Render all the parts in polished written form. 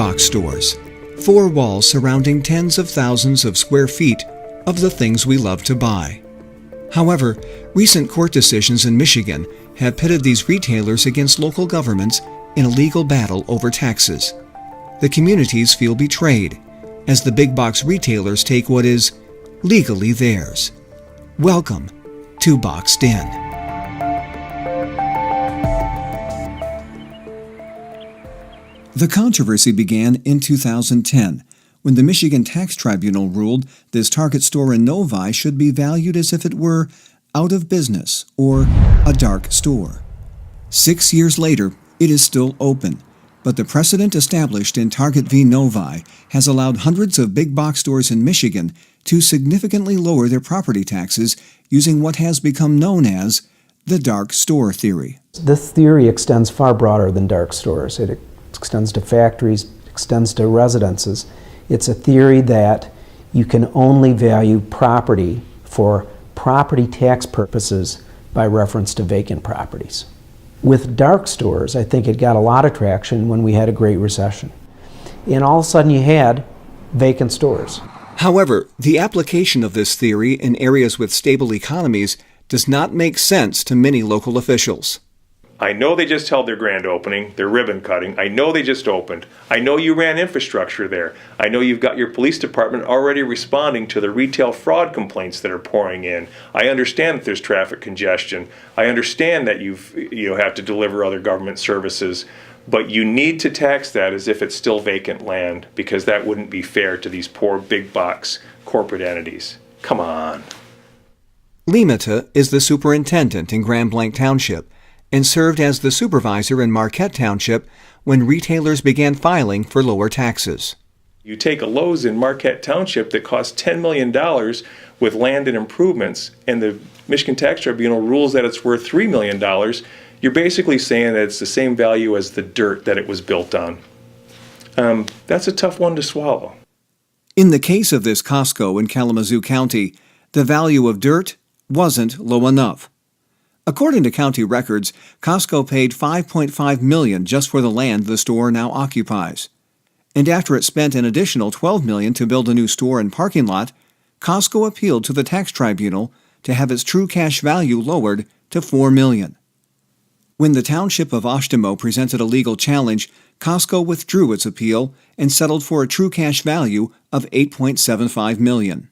box stores. 4 walls surrounding tens of thousands of square feet of the things we love to buy. However, recent court decisions in Michigan have pitted these retailers against local governments in a legal battle over taxes. The communities feel betrayed as the big box retailers take what is legally theirs. Welcome to Boxed In. The controversy began in 2010 when the Michigan Tax Tribunal ruled this Target store in Novi should be valued as if it were out of business or a dark store. 6 years later, it is still open, but the precedent established in Target v. Novi has allowed hundreds of big box stores in Michigan to significantly lower their property taxes using what has become known as the dark store theory. This theory extends far broader than dark stores. It extends to factories, extends to residences. It's a theory that you can only value property for property tax purposes by reference to vacant properties. With dark stores, I think it got a lot of traction when we had a Great Recession. And all of a sudden you had vacant stores. However, the application of this theory in areas with stable economies does not make sense to many local officials. I know they just held their grand opening, their ribbon cutting. I know they just opened. I know you ran infrastructure there. I know you've got your police department already responding to the retail fraud complaints that are pouring in. I understand that there's traffic congestion. I understand that you have to deliver other government services. But you need to tax that as if it's still vacant land, because that wouldn't be fair to these poor big box corporate entities. Come on. Limata is the superintendent in Grand Blanc Township and served as the supervisor in Marquette Township when retailers began filing for lower taxes. You take a Lowe's in Marquette Township that costs $10 million with land and improvements, and the Michigan Tax Tribunal rules that it's worth $3 million, you're basically saying that it's the same value as the dirt that it was built on. That's a tough one to swallow. In the case of this Costco in Kalamazoo County, the value of dirt wasn't low enough. According to county records, Costco paid $5.5 million just for the land the store now occupies. And after it spent an additional $12 million to build a new store and parking lot, Costco appealed to the tax tribunal to have its true cash value lowered to $4 million. When the township of Oshtemo presented a legal challenge, Costco withdrew its appeal and settled for a true cash value of $8.75 million.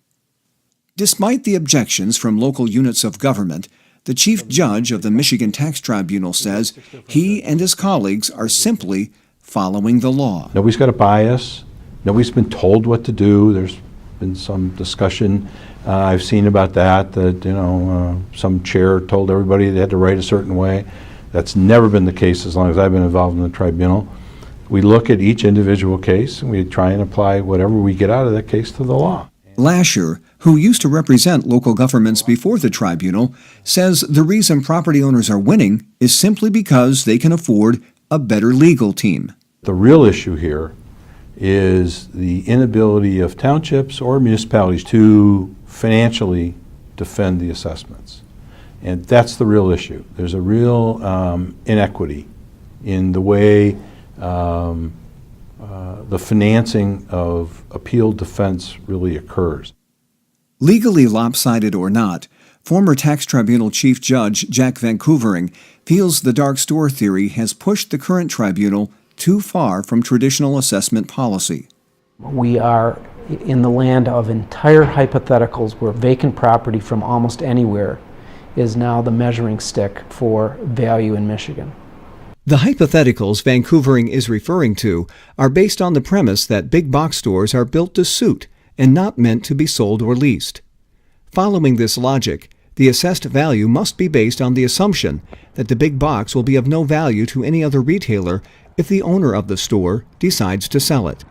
Despite the objections from local units of government, the chief judge of the Michigan Tax Tribunal says he and his colleagues are simply following the law. Nobody's got a bias. Nobody's been told what to do. There's been some discussion I've seen about that some chair told everybody they had to write a certain way. That's never been the case as long as I've been involved in the tribunal. We look at each individual case and we try and apply whatever we get out of that case to the law. Lasher, who used to represent local governments before the tribunal, says the reason property owners are winning is simply because they can afford a better legal team. The real issue here is the inability of townships or municipalities to financially defend the assessments. And that's the real issue. There's a real inequity in the way the financing of appeal defense really occurs. Legally lopsided or not, former Tax Tribunal Chief Judge Jack Vancouvering feels the dark store theory has pushed the current tribunal too far from traditional assessment policy. We are in the land of entire hypotheticals where vacant property from almost anywhere is now the measuring stick for value in Michigan. The hypotheticals Vancouvering is referring to are based on the premise that big box stores are built to suit and not meant to be sold or leased. Following this logic, the assessed value must be based on the assumption that the big box will be of no value to any other retailer if the owner of the store decides to sell it.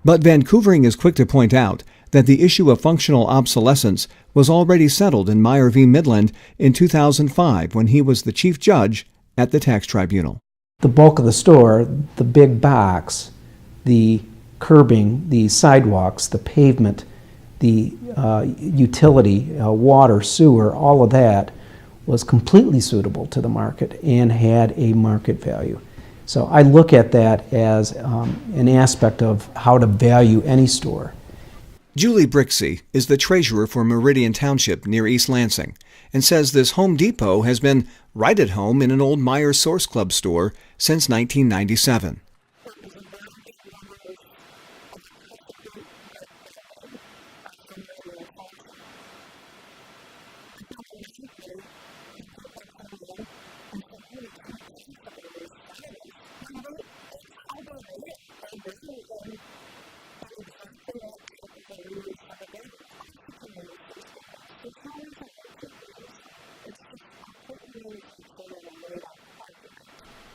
But Vancouvering is quick to point out that the issue of functional obsolescence was already settled in Meyer v. Midland in 2005 when he was the chief judge at the tax tribunal. The bulk of the store, the big box, the curbing, the sidewalks, the pavement, the utility, water, sewer, all of that was completely suitable to the market and had a market value. So I look at that as an aspect of how to value any store. Julie Brixey is the treasurer for Meridian Township near East Lansing and says this Home Depot has been right at home in an old Myers Source Club store since 1997.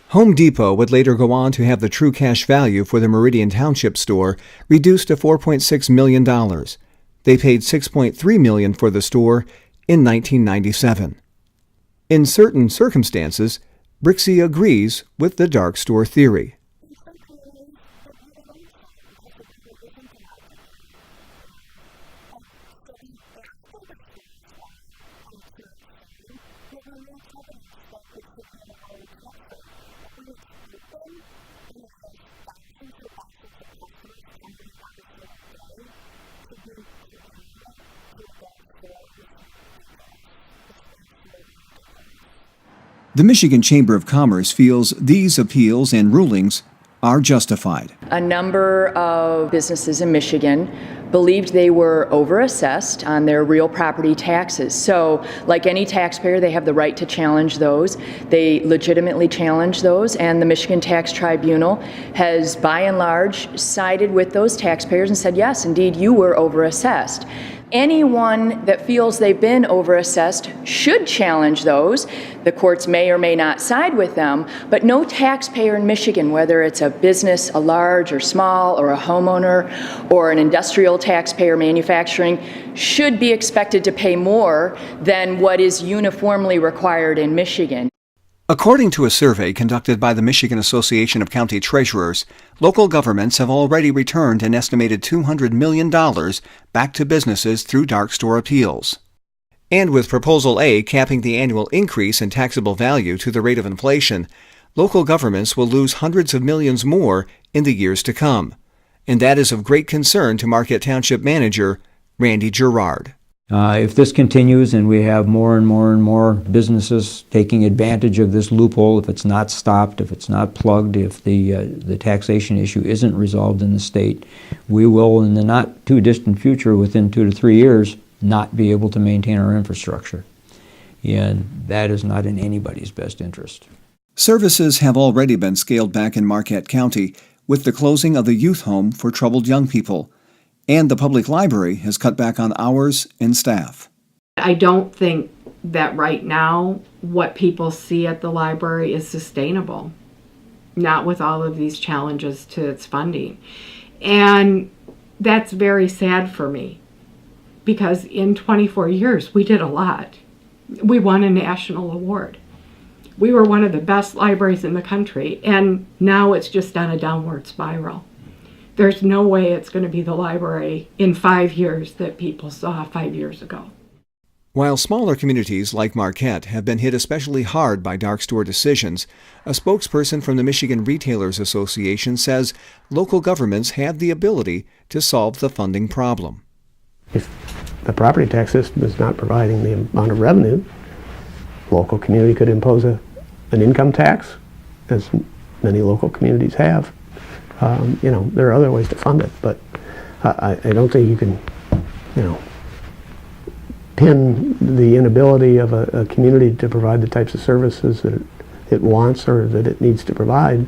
Home Depot would later go on to have the true cash value for the Meridian Township store reduced to $4.6 million. They paid $6.3 million for the store in 1997. In certain circumstances, Brixey agrees with the dark store theory. The Michigan Chamber of Commerce feels these appeals and rulings are justified. A number of businesses in Michigan believed they were overassessed on their real property taxes. So, like any taxpayer, they have the right to challenge those. They legitimately challenge those, and the Michigan Tax Tribunal has, by and large, sided with those taxpayers and said, yes, indeed, you were overassessed. Anyone that feels they've been overassessed should challenge those. The courts may or may not side with them, but no taxpayer in Michigan, whether it's a business, a large or small, or a homeowner, or an industrial taxpayer manufacturing, should be expected to pay more than what is uniformly required in Michigan. According to a survey conducted by the Michigan Association of County Treasurers, local governments have already returned an estimated $200 million back to businesses through dark store appeals. And with Proposal A capping the annual increase in taxable value to the rate of inflation, local governments will lose hundreds of millions more in the years to come. And that is of great concern to Marquette Township Manager Randy Gerard. If this continues and we have more and more and more businesses taking advantage of this loophole, if it's not stopped, if it's not plugged, if the taxation issue isn't resolved in the state, we will, in the not too distant future, within 2 to 3 years, not be able to maintain our infrastructure. And that is not in anybody's best interest. Services have already been scaled back in Marquette County with the closing of the youth home for troubled young people. And the public library has cut back on hours and staff. I don't think that right now what people see at the library is sustainable, not with all of these challenges to its funding. And that's very sad for me, because in 24 years we did a lot. We won a national award. We were one of the best libraries in the country, and now it's just on a downward spiral. There's no way it's going to be the library in 5 years that people saw 5 years ago. While smaller communities like Marquette have been hit especially hard by dark store decisions, a spokesperson from the Michigan Retailers Association says local governments have the ability to solve the funding problem. If the property tax system is not providing the amount of revenue, local community could impose an income tax, as many local communities have. There are other ways to fund it, but I don't think you can, pin the inability of a community to provide the types of services that it wants or that it needs to provide,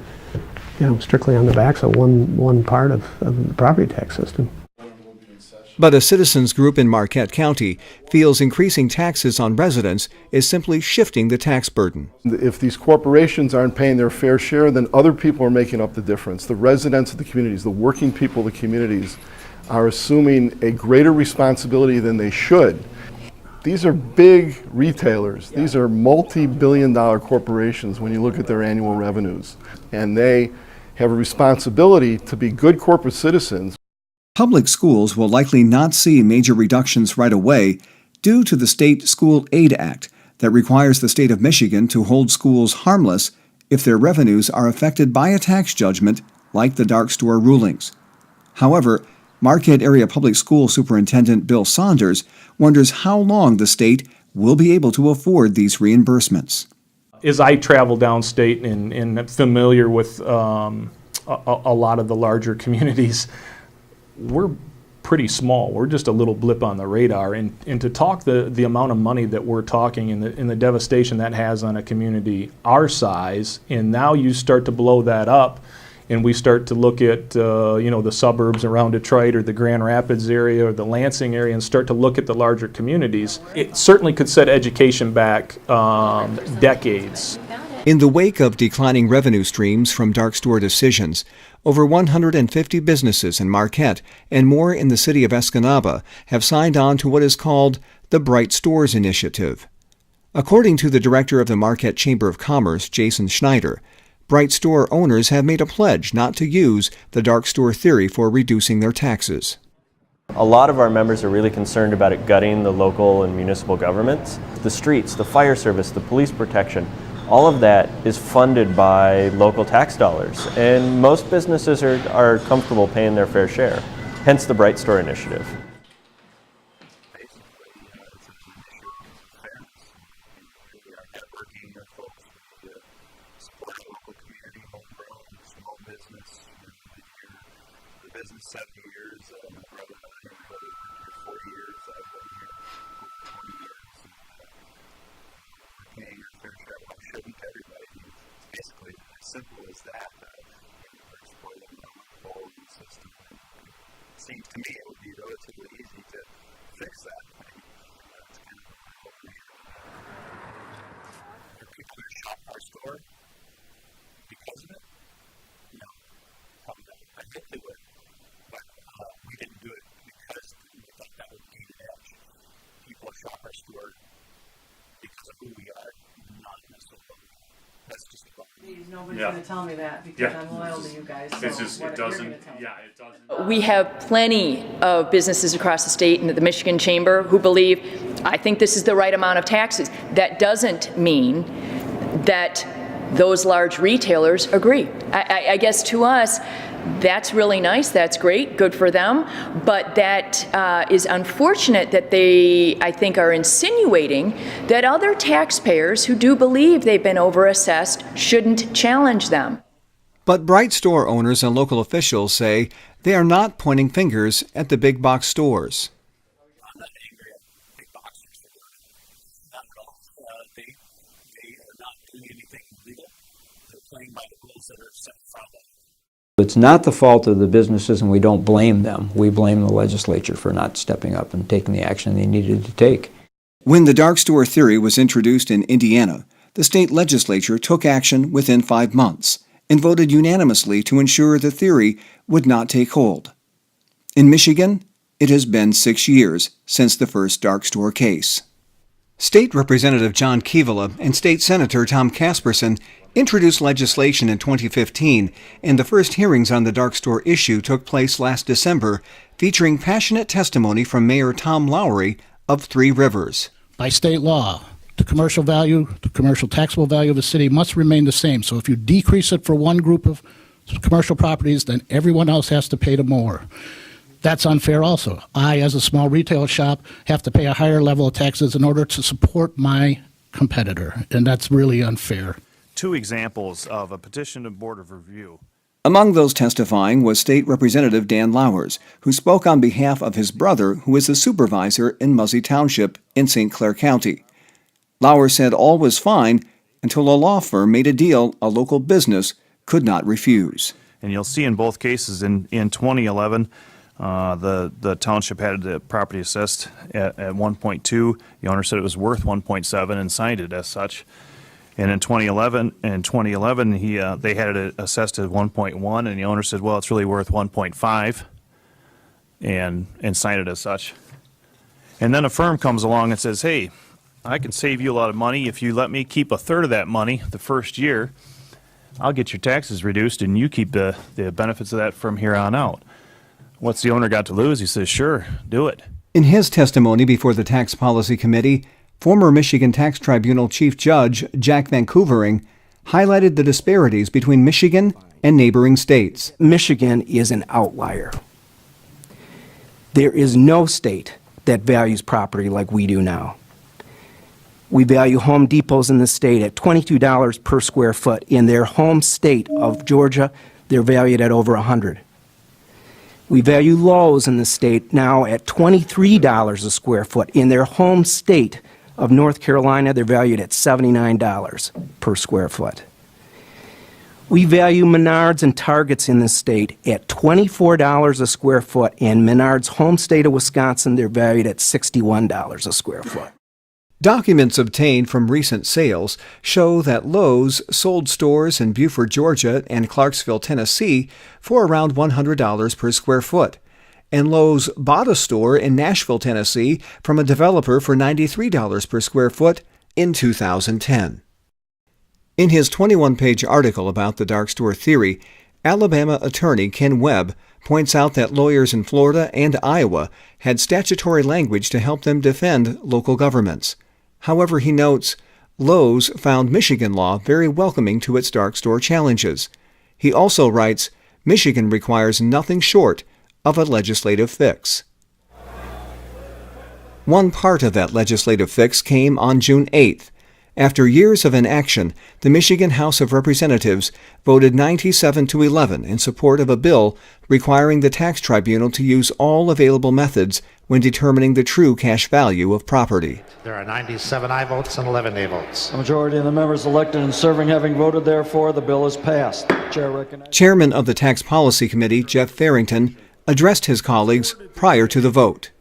strictly on the backs of one part of the property tax system. But a citizens group in Marquette County feels increasing taxes on residents is simply shifting the tax burden. If these corporations aren't paying their fair share, then other people are making up the difference. The residents of the communities, the working people of the communities, are assuming a greater responsibility than they should. These are big retailers. These are multi-billion-dollar corporations when you look at their annual revenues. And they have a responsibility to be good corporate citizens. Public schools will likely not see major reductions right away due to the State School Aid Act that requires the state of Michigan to hold schools harmless if their revenues are affected by a tax judgment like the dark store rulings. However, Marquette Area Public School Superintendent Bill Saunders wonders how long the state will be able to afford these reimbursements. As I travel downstate and familiar with a lot of the larger communities, we're pretty small. We're just a little blip on the radar. And to talk the amount of money that we're talking and the devastation that has on a community our size, and now you start to blow that up, and we start to look at the suburbs around Detroit or the Grand Rapids area or the Lansing area and start to look at the larger communities, it certainly could set education back decades. In the wake of declining revenue streams from dark store decisions, over 150 businesses in Marquette and more in the city of Escanaba have signed on to what is called the Bright Stores Initiative. According to the director of the Marquette Chamber of Commerce, Jason Schneider, Bright Store owners have made a pledge not to use the dark store theory for reducing their taxes. A lot of our members are really concerned about it gutting the local and municipal governments. The streets, the fire service, the police protection, all of that is funded by local tax dollars, and most businesses are comfortable paying their fair share, hence the Bright Store Initiative. Simple as that. Seems to me it would be relatively easy to fix that. Are people going to shop our store because of it? No, probably not. I think they would, but we didn't do it because we thought that would gain an edge. People shop our store because of who we are, not necessarily. That's just a problem. Nobody's going to tell me that because I'm loyal to you guys. So It's just, it doesn't. We have plenty of businesses across the state and at the Michigan Chamber who believe, I think this is the right amount of taxes. That doesn't mean that those large retailers agree. I guess to us, that's really nice, that's great, good for them, but that is unfortunate that they, I think, are insinuating that other taxpayers who do believe they've been overassessed shouldn't challenge them. But Bright Store owners and local officials say they are not pointing fingers at the big box stores. I'm not angry at big box stores. Not at all. They are not doing anything illegal. They're playing by the rules that are set from them. It's not the fault of the businesses, and we don't blame them. We blame the legislature for not stepping up and taking the action they needed to take. When the dark store theory was introduced in Indiana, the state legislature took action within 5 months and voted unanimously to ensure the theory would not take hold. In Michigan, it has been 6 years since the first dark store case. State Representative John Keevala and State Senator Tom Casperson introduced legislation in 2015, and the first hearings on the dark store issue took place last December, featuring passionate testimony from Mayor Tom Lowry of Three Rivers. By state law, the commercial taxable value of a city must remain the same. So if you decrease it for one group of commercial properties, then everyone else has to pay the more. That's unfair also. I, as a small retail shop, have to pay a higher level of taxes in order to support my competitor, and that's really unfair. 2 examples of a petition to Board of Review. Among those testifying was State Representative Dan Lowers, who spoke on behalf of his brother, who is a supervisor in Muzzy Township in St. Clair County. Lowers said all was fine until a law firm made a deal a local business could not refuse. And you'll see in both cases in 2011, the township had the property assessed at 1.2. The owner said it was worth 1.7 and signed it as such. And in 2011, they had it assessed at 1.1, and the owner said, well, it's really worth 1.5, and signed it as such. And then a firm comes along and says, hey, I can save you a lot of money if you let me keep a third of that money the first year. I'll get your taxes reduced, and you keep the benefits of that from here on out. What's the owner got to lose? He says, sure, do it. In his testimony before the Tax Policy Committee, former Michigan Tax Tribunal Chief Judge Jack Vancouvering highlighted the disparities between Michigan and neighboring states. Michigan is an outlier. There is no state that values property like we do now. We value Home Depots in the state at $22 per square foot. In their home state of Georgia, they're valued at over $100. We value Lowe's in the state now at $23 a square foot. In their home state of North Carolina, they're valued at $79 per square foot. We value Menards and Targets in this state at $24 a square foot. In Menards' home state of Wisconsin, they're valued at $61 a square foot. Documents obtained from recent sales show that Lowe's sold stores in Beaufort, Georgia and Clarksville, Tennessee for around $100 per square foot, and Lowe's bought a store in Nashville, Tennessee from a developer for $93 per square foot in 2010. In his 21-page article about the dark store theory, Alabama attorney Ken Webb points out that lawyers in Florida and Iowa had statutory language to help them defend local governments. However, he notes, Lowe's found Michigan law very welcoming to its dark store challenges. He also writes, Michigan requires nothing short of a legislative fix. One part of that legislative fix came on June 8th. After years of inaction, the Michigan House of Representatives voted 97-11 in support of a bill requiring the tax tribunal to use all available methods when determining the true cash value of property. There are 97 aye votes and 11 nay votes. A majority of the members elected and serving having voted therefore, the bill is passed. Chair recognizes. Chairman of the Tax Policy Committee, Jeff Farrington, addressed his colleagues prior to the vote.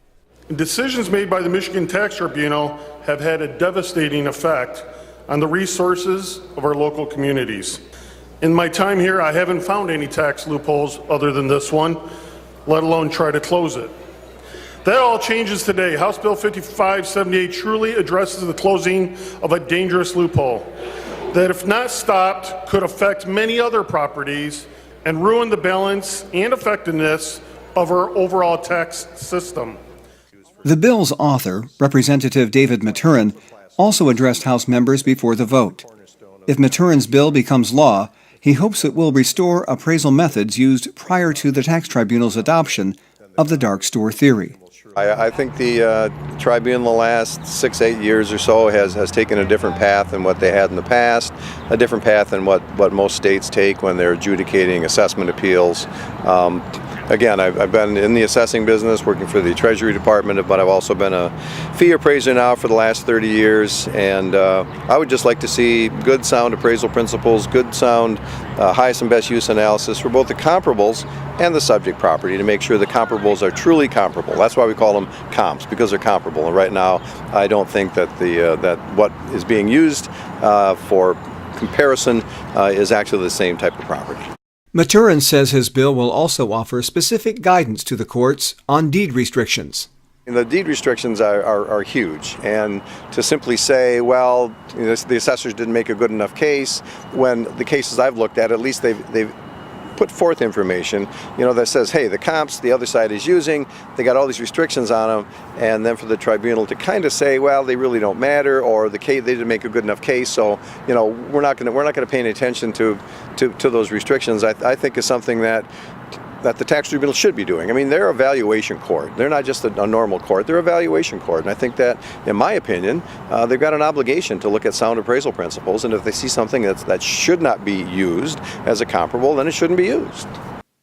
Decisions made by the Michigan Tax Tribunal have had a devastating effect on the resources of our local communities. In my time here, I haven't found any tax loopholes other than this one, let alone try to close it. That all changes today. House Bill 5578 truly addresses the closing of a dangerous loophole that, if not stopped, could affect many other properties and ruin the balance and effectiveness of our overall tax system. The bill's author, Representative David Maturin, also addressed House members before the vote. If Maturin's bill becomes law, he hopes it will restore appraisal methods used prior to the tax tribunal's adoption of the dark store theory. I think the tribunal the last 6-8 years or so has taken a different path than what they had in the past, a different path than what most states take when they're adjudicating assessment appeals. Again, I've been in the assessing business working for the Treasury Department, but I've also been a fee appraiser now for the last 30 years, and I would just like to see good, sound appraisal principles, good, sound, highest and best use analysis for both the comparables and the subject property to make sure the comparables are truly comparable. That's why we call them comps, because they're comparable. And right now, I don't think that that what is being used for comparison is actually the same type of property. Maturin says his bill will also offer specific guidance to the courts on deed restrictions. The deed restrictions are huge, and to simply say, well, the assessors didn't make a good enough case, when the cases I've looked at least they've put forth information, that says, hey, the comps the other side is using, they got all these restrictions on them, and then for the tribunal to kind of say, well, they really don't matter, or they didn't make a good enough case, so we're not going to pay any attention to those restrictions. I think is something that the tax tribunal should be doing. I mean, they're a valuation court. They're not just a normal court. They're a valuation court. And I think that, in my opinion, they've got an obligation to look at sound appraisal principles. And if they see something that should not be used as a comparable, then it shouldn't be used.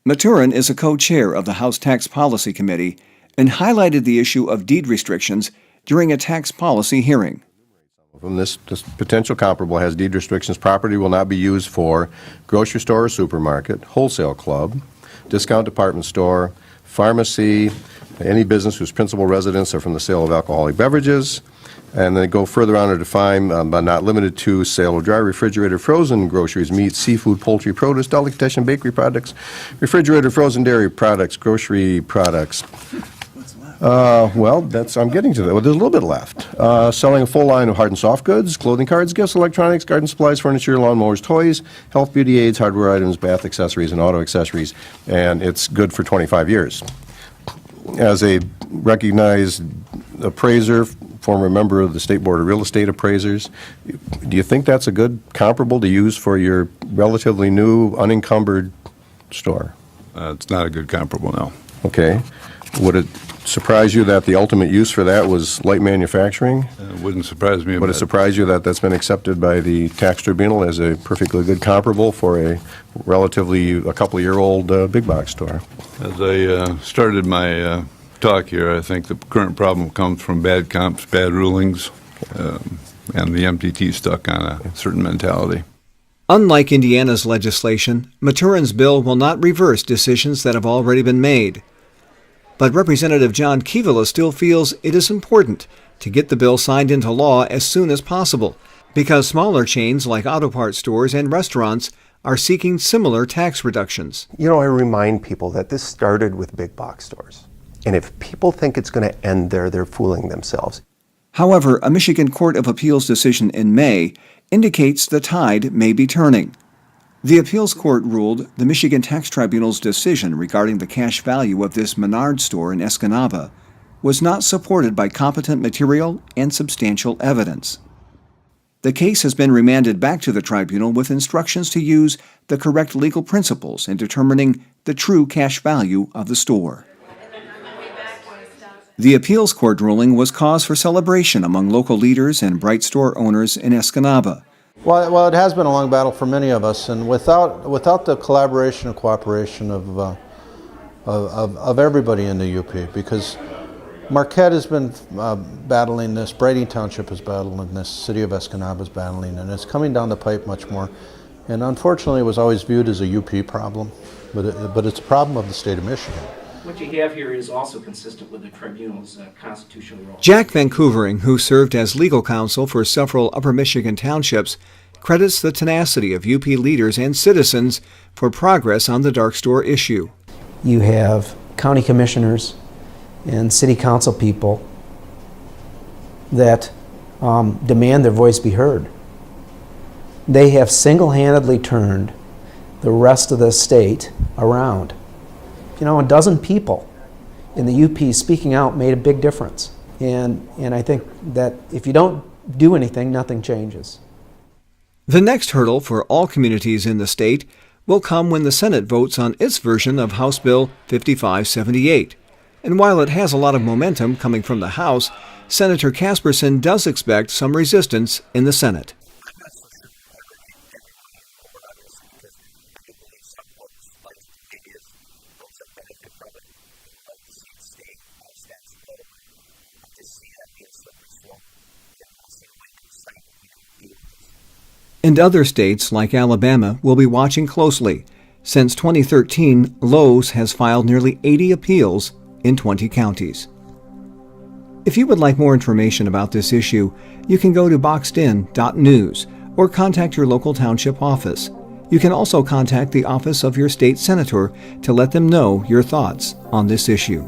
Maturin is a co-chair of the House Tax Policy Committee and highlighted the issue of deed restrictions during a tax policy hearing. From this potential comparable has deed restrictions. Property will not be used for grocery store or supermarket, wholesale club, discount department store, pharmacy, any business whose principal residents are from the sale of alcoholic beverages, and then go further on to define, but not limited to, sale of dry, refrigerated, frozen groceries, meat, seafood, poultry, produce, delicatessen, bakery products, refrigerated, frozen dairy products, grocery products. Well, I'm getting to that. Well, there's a little bit left. Selling a full line of hard and soft goods, clothing, cards, gifts, electronics, garden supplies, furniture, lawnmowers, toys, health, beauty aids, hardware items, bath accessories, and auto accessories, and it's good for 25 years. As a recognized appraiser former member of the State Board of Real Estate Appraisers. Do you think that's a good comparable to use for your relatively new, unencumbered store? It's not a good comparable, no. Okay. Would it surprise you that the ultimate use for that was light manufacturing? It wouldn't surprise me. Would it surprise you that that's been accepted by the tax tribunal as a perfectly good comparable for a relatively a couple-year-old big box store? As I started my talk here, I think the current problem comes from bad comps, bad rulings, and the MTT stuck on a certain mentality. Unlike Indiana's legislation, Maturin's bill will not reverse decisions that have already been made. But Representative John Kivala still feels it is important to get the bill signed into law as soon as possible, because smaller chains like auto parts stores and restaurants are seeking similar tax reductions. You know, I remind people that this started with big box stores. And if people think it's going to end there, they're fooling themselves. However, a Michigan Court of Appeals decision in May indicates the tide may be turning. The appeals court ruled the Michigan Tax Tribunal's decision regarding the cash value of this Menards store in Escanaba was not supported by competent material and substantial evidence. The case has been remanded back to the tribunal with instructions to use the correct legal principles in determining the true cash value of the store. The appeals court ruling was cause for celebration among local leaders and Bright Store owners in Escanaba. Well, it has been a long battle for many of us, and without the collaboration and cooperation of everybody in the UP, because Marquette has been battling this, Brady Township is battling this, City of Escanaba is battling, and it's coming down the pipe much more. And unfortunately, it was always viewed as a UP problem, but it's a problem of the state of Michigan. What you have here is also consistent with the tribunal's constitutional role. Jack Vancouvering, who served as legal counsel for several Upper Michigan townships, credits the tenacity of UP leaders and citizens for progress on the dark store issue. You have county commissioners and city council people that demand their voice be heard. They have single-handedly turned the rest of the state around. You know, a dozen people in the UP speaking out made a big difference. And I think that if you don't do anything, nothing changes. The next hurdle for all communities in the state will come when the Senate votes on its version of House Bill 5578. And while it has a lot of momentum coming from the House, Senator Casperson does expect some resistance in the Senate. And other states like Alabama will be watching closely. Since 2013, Lowe's has filed nearly 80 appeals in 20 counties. If you would like more information about this issue, you can go to boxedin.news or contact your local township office. You can also contact the office of your state senator to let them know your thoughts on this issue.